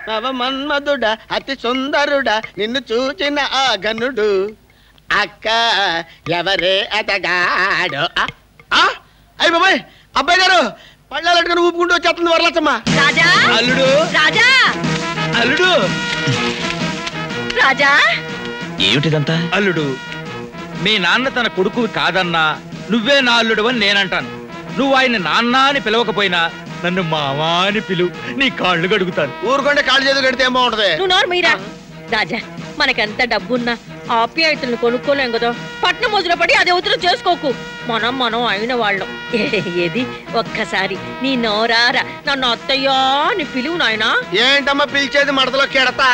నవమన్మధుడ అతి సుందరుడ నిన్ను చూచిన ఆ గనుడు అక్క ఎవరే అతగాడు. అయ్యి బాబాయ్ అబ్బాయి గారు పళ్ళాలట్టుకుని ఊపుకుంటూ వచ్చేస్తుంది వరలచ్చమ్మ. రాజా అల్లుడు రాజా అల్లుడు రాజా ఏమిటిదంతా? అల్లుడు, మీ నాన్న తన కొడుకు కాదన్నా నువ్వే నా అల్లుడు అని నేనంటాను. నువ్వు ఆయన నాన్న అని పిలవకపోయినా నన్ను మావా అని పిలువు, నీ కాళ్ళు గడుగుతాను. ఊరుకుంటే కాళ్ళు చేతులు కడితే ఏం బాగుంటది. నువ్వు నోరు మీరా. రాజా మనకెంత డబ్బున్నా ఆప్యాయతలను కొనుక్కోలేం కదా. పట్నం మోజులో పడి అది అవతల చేసుకోకు. మనం అయిన వాళ్ళం. ఏది ఒక్కసారి నీ నోరారా నన్ను అత్తయ్యా అని పిలువు నాయనా. ఏంటమ్మా పిలిచేది మడతలో కెడతా?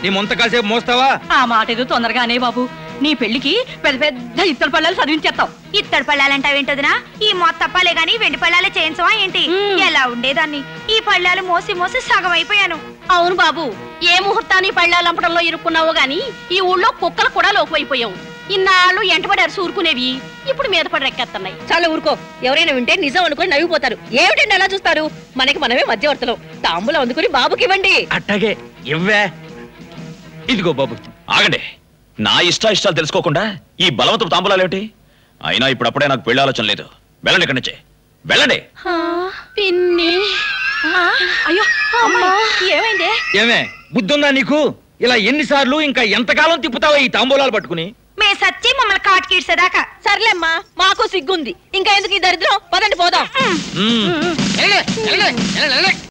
నీ ముంత కాసేపు మోస్తావా? ఆ మాట ఏదో తొందరగానే బాబు. నీ పెళ్లికి పెద్ద పెద్ద ఇత్తడి పళ్ళాలు చదివించేస్తాం. ఇత్తడి పళ్ళాలంటావేంటదినా? ఈ మొత్తప్పాలే గాని వెండి పళ్ళాలే చేయించవా ఏంటి? ఎలా ఉండేదాన్ని ఈ పళ్ళాలు మోసి మోసి సగం అయిపోయాను. అవును బాబు, ఏ ముహూర్తాన్ని పళ్ళాలంపడంలో ఇరుక్కున్నావో గాని ఈ ఊళ్ళో కుక్కలు కూడా లోకువైపోయావు. ఇన్నాళ్ళు ఎంటపడారు సూరుకునేవి ఇప్పుడు మీద పడి రెక్కెత్తున్నాయి. చాలా ఊరుకో. ఎవరైనా వింటే నిజం అనుకుని నవ్విపోతారు. ఏమిటండి అలా చూస్తారు? మనకి మనమే మధ్యవర్తలం. తాంబూలం అందుకుని బాబుకి ఇవ్వండి. అట్టాగే ఇవ్వే. ఇదిగో బాబు ఆగండి. నా ఇష్టాలు తెలుసుకోకుండా ఈ బలవంతపు తాంబూలాలేమిటి? అయినా ఇప్పుడప్పుడే నాకు పెళ్లి ఆలోచన లేదు. వెళ్ళండి ఇక్కడి నుంచి, వెళ్ళండి. పిన్ని అయ్యో ఏమైందే? ఏమే బుద్ధుందా నీకు? ఇలా ఎన్నిసార్లు ఇంకా ఎంతకాలం తిప్పుతావో ఈ తాంబూలాలు పట్టుకుని? మే సచ్చి మమ్మల్ని కాటికీడ్చేదాకా. సర్లేమ్మా, మాకు సిగ్గుంది. ఇంకా ఎందుకు ఈ దరిద్రం? పదండి పోదాం.